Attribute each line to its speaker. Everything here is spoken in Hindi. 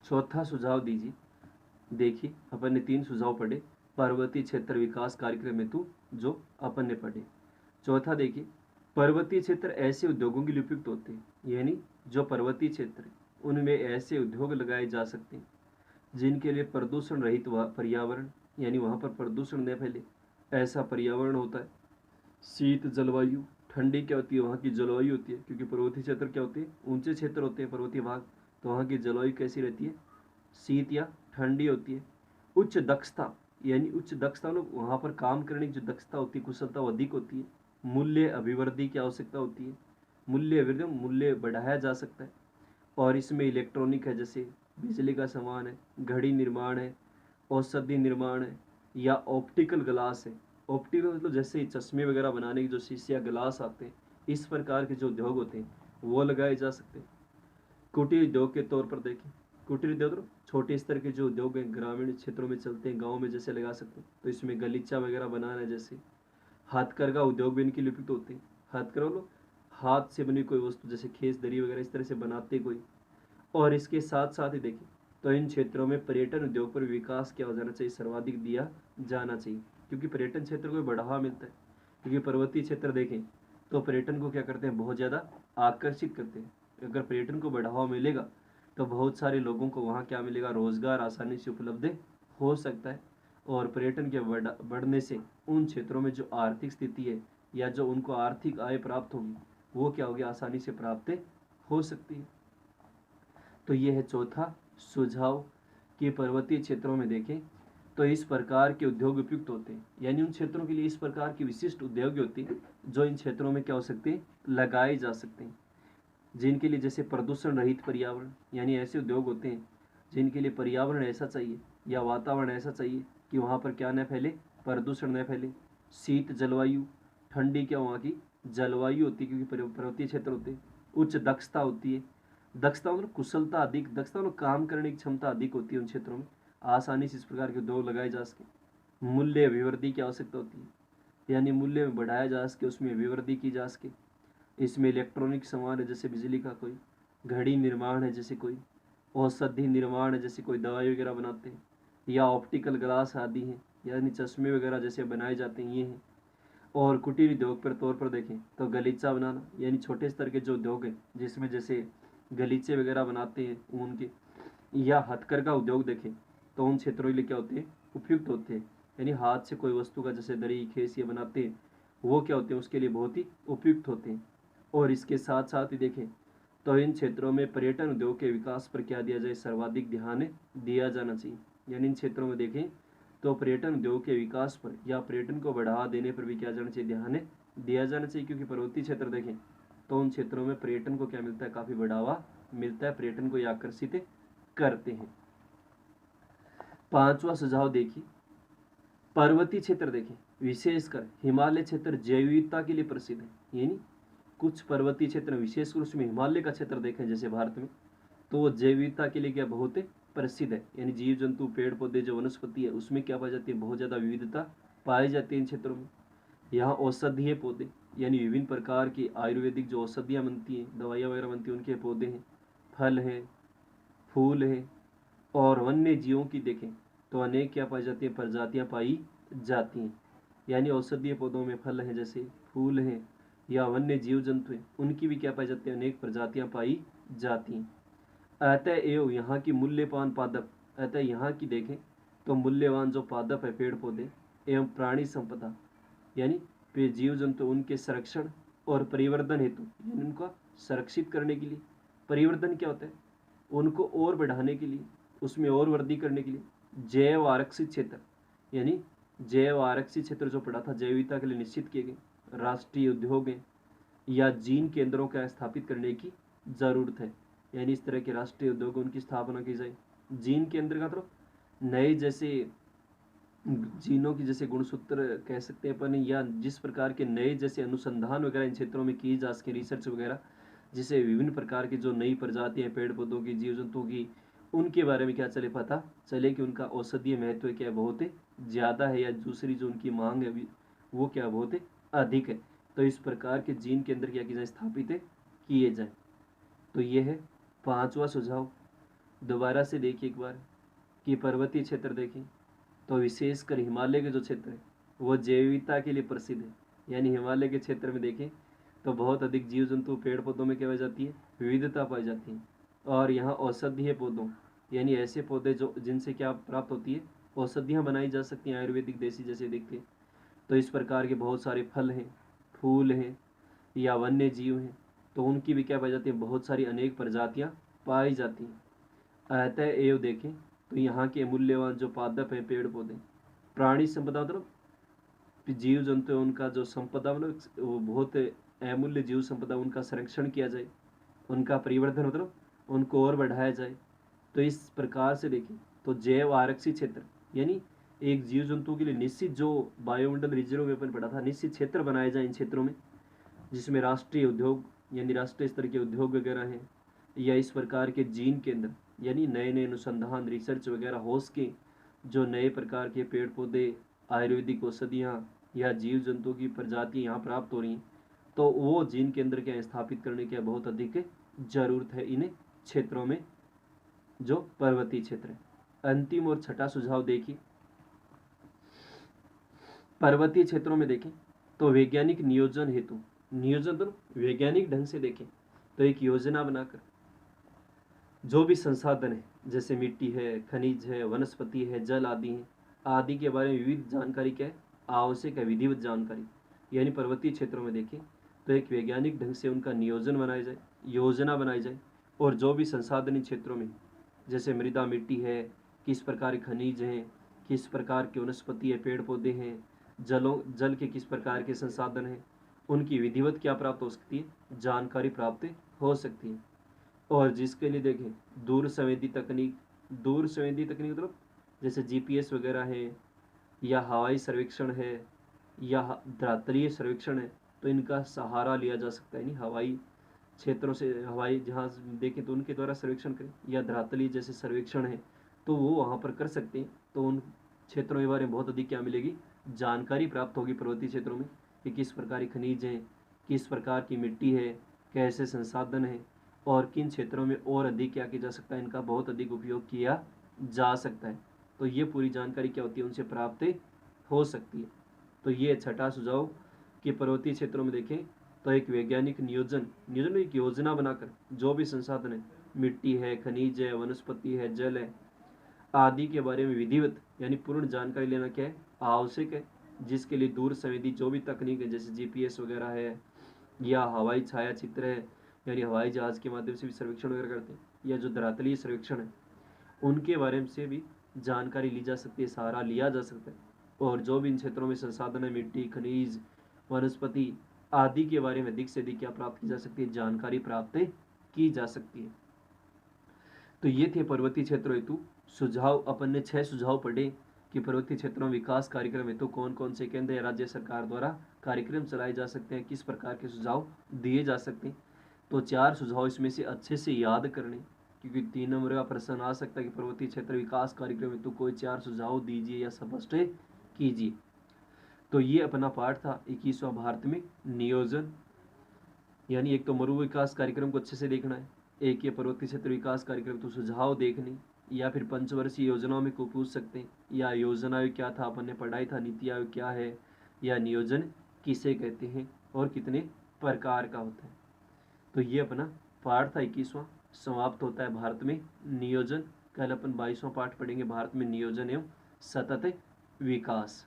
Speaker 1: चौथा सुझाव दीजिए। देखिए अपन ने 3 सुझाव पढ़े पर्वतीय क्षेत्र विकास कार्यक्रम हेतु जो अपन ने पढ़े। चौथा देखिए, पर्वतीय क्षेत्र ऐसे उद्योगों के लिए उपयुक्त होते हैं, यानी जो पर्वतीय क्षेत्र है उनमें ऐसे उद्योग लगाए जा सकते हैं जिनके लिए प्रदूषण रहित पर्यावरण, यानी वहाँ पर प्रदूषण न फैले ऐसा पर्यावरण होता है। शीत जलवायु, ठंडी क्या होती है, वहाँ की जलवायु होती है, क्योंकि पर्वतीय क्षेत्र क्या होते हैं, ऊंचे क्षेत्र होते हैं पर्वतीय भाग, तो वहाँ की जलवायु कैसी रहती है, शीत या ठंडी होती है। उच्च दक्षता, यानी उच्च दक्षता लोग वहाँ पर काम करने की जो दक्षता होती है, कुशलता वो अधिक होती है। मूल्य अभिवृद्धि की आवश्यकता होती है, मूल्य अभिवृद्धि, मूल्य बढ़ाया जा सकता है। और इसमें इलेक्ट्रॉनिक है, जैसे बिजली का सामान है, घड़ी निर्माण है, औषधि निर्माण है, या ऑप्टिकल ग्लास है। ऑप्टिकल मतलब जैसे चश्मे वगैरह बनाने के जो शीशे ग्लास आते हैं, इस प्रकार के जो उद्योग होते हैं वो लगाए जा सकते हैं। कुटीर उद्योग के तौर पर देखें, कुटीर उद्योग छोटे स्तर के जो उद्योग हैं ग्रामीण क्षेत्रों में चलते हैं, गाँव में जैसे लगा सकते हैं, तो इसमें गलीचा वगैरह बनाना है। जैसे हाथकरघा उद्योग भी इनके लिए उपयुक्त होते हैं। हाथकरघा लोग हाथ से बनी कोई वस्तु जैसे खेस दरी वगैरह इस तरह से बनाते कोई। और इसके साथ साथ ही देखें तो इन क्षेत्रों में पर्यटन उद्योग पर विकास क्या हो जाना चाहिए, सर्वाधिक दिया जाना चाहिए, क्योंकि पर्यटन क्षेत्र को बढ़ावा मिलता है। क्योंकि पर्वतीय क्षेत्र देखें तो पर्यटन को क्या करते हैं, बहुत ज़्यादा आकर्षित करते हैं। अगर पर्यटन को बढ़ावा मिलेगा तो बहुत सारे लोगों को वहाँ क्या मिलेगा, रोजगार आसानी से उपलब्ध हो सकता है। और पर्यटन के बढ़ने से उन क्षेत्रों में जो आर्थिक स्थिति है या जो उनको आर्थिक आय प्राप्त होगी वो क्या होगी, आसानी से प्राप्त हो सकती है। तो ये है चौथा सुझाव कि पर्वतीय क्षेत्रों में देखें तो इस प्रकार के उद्योग उपयुक्त होते हैं, यानी उन क्षेत्रों के लिए इस प्रकार की विशिष्ट उद्योग होती है जो इन क्षेत्रों में क्या हो सकते हैं, लगाए जा सकते हैं। जिनके लिए जैसे प्रदूषण रहित पर्यावरण, यानी ऐसे उद्योग होते हैं जिनके लिए पर्यावरण ऐसा चाहिए या वातावरण ऐसा चाहिए कि वहाँ पर क्या न फैले, प्रदूषण न फैले। शीत जलवायु, ठंडी क्या वहाँ की जलवायु होती है क्योंकि पर्वतीय क्षेत्र होते हैं। उच्च दक्षता होती है, दक्षता मतलब कुशलता अधिक, दक्षता मतलब काम करने की क्षमता अधिक होती है उन क्षेत्रों में, आसानी से इस प्रकार के उद्योग लगाए जा सके। मूल्य अभिवृद्धि की आवश्यकता होती है, यानी मूल्य में बढ़ाया जा सके, उसमें अभिवृद्धि की जा सके। इसमें इलेक्ट्रॉनिक सामान है जैसे बिजली का कोई, घड़ी निर्माण है जैसे कोई, औषधि निर्माण है जैसे कोई दवाई वगैरह बनाते हैं, या ऑप्टिकल ग्लास आदि हैं, यानी चश्मे वगैरह जैसे बनाए जाते हैं, ये हैं। और कुटीर उद्योग पर तौर पर देखें तो गलीचा बनाना, यानी छोटे स्तर के जो उद्योग हैं जिसमें जैसे गलीचे वगैरह बनाते हैं ऊन के, या हथकरघा उद्योग देखें तो उन क्षेत्रों के लिए क्या होते हैं, उपयुक्त होते हैं। यानी हाथ से कोई वस्तु का जैसे दरी खेस ये बनाते हैं वो क्या होते हैं, उसके लिए बहुत ही उपयुक्त होते हैं। और इसके साथ साथ ही देखें तो इन क्षेत्रों में पर्यटन उद्योग के विकास पर क्या दिया जाए, सर्वाधिक ध्यान दिया जाना चाहिए। यानी इन क्षेत्रों में देखें तो पर्यटन उद्योग के विकास पर या पर्यटन को बढ़ावा देने पर भी क्या जाना चाहिए, ध्यान दिया जाना चाहिए। क्योंकि पर्वतीय क्षेत्र देखें तो उन क्षेत्रों में पर्यटन को क्या मिलता है, काफ़ी बढ़ावा मिलता है, पर्यटन को ये आकर्षित करते हैं। पांचवा सुझाव देखिए, पर्वतीय क्षेत्र देखें विशेषकर हिमालय क्षेत्र जैव विविधता के लिए प्रसिद्ध है। यानी कुछ पर्वतीय क्षेत्र विशेषकर उसमें हिमालय का क्षेत्र देखें जैसे भारत में, तो वो जैव विविधता के लिए क्या बहुत प्रसिद्ध है। यानी जीव जंतु पेड़ पौधे जो वनस्पति है उसमें क्या पाई जाती है, बहुत ज़्यादा विविधता पाई जाती है इन क्षेत्रों में। यहाँ औषधीय पौधे, यानी विभिन्न प्रकार की आयुर्वेदिक जो औषधियाँ बनती हैं, दवाइयाँ वगैरह बनती हैं, उनके पौधे हैं, फल हैं, फूल हैं। और वन्य जीवों की देखें तो अनेक क्या पाई जाती है, प्रजातियाँ पाई जाती हैं। यानी औषधीय पौधों में फल हैं जैसे फूल हैं, या वन्य जीव जंतु हैं उनकी भी क्या पाई जाती है, अनेक प्रजातियाँ पाई जाती हैं। अतः एवं यहाँ की मूल्यवान पादप, अतः यहाँ की देखें तो मूल्यवान जो पादप है पेड़ पौधे एवं प्राणी संपदा, यानी पे जीव जंतु उनके संरक्षण और परिवर्धन हेतु, यानी उनका संरक्षित करने के लिए, परिवर्धन क्या होता है, उनको और बढ़ाने के लिए, उसमें और वृद्धि करने के लिए जैव आरक्षित क्षेत्र, यानी जैव आरक्षित क्षेत्र जो पड़ा था जैव विविधता के लिए निश्चित किए गए राष्ट्रीय उद्योग हैं या जीन केंद्रों का स्थापित करने की जरूरत है। यानी इस तरह के राष्ट्रीय उद्योग उनकी स्थापना की जाए। जीन केंद्र का तो नए जैसे जीनों की जैसे गुणसूत्र कह सकते हैं अपन, या जिस प्रकार के नए जैसे अनुसंधान वगैरह इन क्षेत्रों में की जा सके, रिसर्च वगैरह, जिसे विभिन्न प्रकार की जो नई प्रजातियां पेड़ पौधों की जीव जंतुओं की उनके बारे में क्या चले, पता चले कि उनका औषधीय महत्व क्या बहुत ज़्यादा है, या दूसरी जो उनकी मांग है वो क्या बहुत अधिक है। तो इस प्रकार के जीन केंद्र क्या किए जाए, स्थापित किए जाए। तो ये है पांचवा सुझाव। दोबारा से देखिए एक बार कि पर्वतीय क्षेत्र देखें तो विशेषकर हिमालय के जो क्षेत्र है वो जैव विविधता के लिए प्रसिद्ध है। यानी हिमालय के क्षेत्र में देखें तो बहुत अधिक जीव जंतु पेड़ पौधों में क्या पाई जाती है, विविधता पाई जाती है। और यहाँ औषधीय पौधों यानी ऐसे पौधे जो जिनसे क्या प्राप्त होती है, औषधियाँ बनाई जा सकती हैं आयुर्वेदिक देसी जैसे देखते हैं। तो इस प्रकार के बहुत सारे फल हैं, फूल हैं या वन्य जीव हैं, तो उनकी भी क्या पाई जाती है, बहुत सारी अनेक प्रजातियाँ पाई जाती हैं। अतः एवं देखें तो यहाँ के मूल्यवान जो पादप हैं, पेड़ पौधे, प्राणी संपदा मतलब जीव जंतु है उनका जो संपदा मतलब वो बहुत अमूल्य जीव संपदा, उनका संरक्षण किया जाए, उनका परिवर्धन मतलब उनको और बढ़ाया जाए। तो इस प्रकार से देखें तो जैव आरक्षित क्षेत्र यानी एक जीव जंतु के लिए निश्चित जो वायुमंडल रिजर्व में अपन पढ़ा था, निश्चित क्षेत्र बनाए जाए इन क्षेत्रों में, जिसमें राष्ट्रीय उद्योग यानी राष्ट्रीय स्तर के उद्योग वगैरह हैं, या इस प्रकार के जीन केंद्र यानी नए नए अनुसंधान रिसर्च वगैरह हो सके, जो नए प्रकार के पेड़ पौधे, आयुर्वेदिक औषधियाँ या जीव जंतु की प्रजातियाँ यहाँ प्राप्त हो रही हैं, तो वो जीन केंद्र के स्थापित करने की बहुत अधिक जरूरत है इन क्षेत्रों में जो पर्वतीय क्षेत्र है। अंतिम और छठा सुझाव देखिए, पर्वतीय क्षेत्रों में देखें तो वैज्ञानिक नियोजन हेतु, नियोजन तो वैज्ञानिक ढंग से देखें तो एक योजना बनाकर जो भी संसाधन है जैसे मिट्टी है, खनिज है, वनस्पति है, जल आदि है, आदि के बारे में विविध जानकारी क्या है, आवश्यक है विधिवत जानकारी। यानी पर्वतीय क्षेत्रों में देखें तो एक वैज्ञानिक ढंग से उनका नियोजन बनाया जाए, योजना बनाई जाए, और जो भी संसाधन इन क्षेत्रों में जैसे मृदा, मिट्टी है, किस प्रकार के खनिज हैं, किस प्रकार की वनस्पति है, पेड़ पौधे हैं, जल के किस प्रकार के संसाधन हैं, उनकी विधिवत क्या प्राप्त हो सकती है, जानकारी प्राप्त हो सकती है। और जिसके लिए देखें दूर संवेदी तकनीक, दूर संवेदी तकनीक मतलब जैसे जीपीएस वगैरह है, या हवाई सर्वेक्षण है, या धरातलीय सर्वेक्षण है, तो इनका सहारा लिया जा सकता है। यानी हवाई क्षेत्रों से हवाई जहाज देखें तो उनके द्वारा सर्वेक्षण करें, या धरातलीय जैसे सर्वेक्षण है तो वो वहाँ पर कर सकते हैं। तो उन क्षेत्रों के बारे में बहुत अधिक क्या मिलेगी, जानकारी प्राप्त होगी पर्वतीय क्षेत्रों में, कि किस प्रकार की खनिज हैं, किस प्रकार की मिट्टी है, कैसे संसाधन है, और किन क्षेत्रों में और अधिक क्या किया जा सकता है, इनका बहुत अधिक उपयोग किया जा सकता है। तो ये पूरी जानकारी क्या होती है, उनसे प्राप्त हो सकती है। तो ये छठा सुझाव कि पर्वतीय क्षेत्रों में देखें तो एक वैज्ञानिक नियोजन एक योजना बनाकर जो भी संसाधन है, मिट्टी है, खनिज है, वनस्पति है, जल है, आदि के बारे में विधिवत यानी पूर्ण जानकारी लेना क्या है, आवश्यक है। जिसके लिए दूर संवेदी जो भी तकनीक है जैसे जीपीएस वगैरह है, या हवाई छाया चित्र है यानी हवाई जहाज के माध्यम से भी सर्वेक्षण वगैरह करते हैं, या जो धरातलीय सर्वेक्षण है उनके बारे में से भी जानकारी ली जा सकती है, सहारा लिया जा सकता है। और जो भी इन क्षेत्रों में संसाधन है, मिट्टी, खनिज, वनस्पति आदि के बारे में अधिक से अधिक क्या प्राप्त की जा सकती है, जानकारी प्राप्त की जा सकती है। तो ये थे पर्वतीय क्षेत्रों हेतु सुझाव। अपन ने 6 सुझाव पढ़े कि पर्वतीय क्षेत्रों विकास कार्यक्रम हेतु कौन कौन से केंद्र या राज्य सरकार द्वारा कार्यक्रम चलाए जा सकते हैं, किस प्रकार के सुझाव दिए जा सकते हैं। तो 4 सुझाव इसमें से अच्छे से याद करने, क्योंकि 3 नंबर का प्रश्न आ सकता है कि पर्वतीय क्षेत्र विकास कार्यक्रम हेतु कोई 4 सुझाव दीजिए या स्पष्ट कीजिए। तो ये अपना पाठ था 21वां भारत में नियोजन, यानी एक तो मरु विकास कार्यक्रम को अच्छे से देखना है, एक ये पर्वतीय क्षेत्र विकास कार्यक्रम तो सुझाव देखने, या फिर पंचवर्षीय योजनाओं में को पूछ सकते हैं, या योजना आयोग क्या था अपन ने पढ़ाई था, नीति आयोग क्या है, या नियोजन किसे कहते हैं और कितने प्रकार का होता है। तो ये अपना पाठ था 21वां, समाप्त होता है भारत में नियोजन। कल अपन 22वां पाठ पढ़ेंगे, भारत में नियोजन एवं सतत विकास।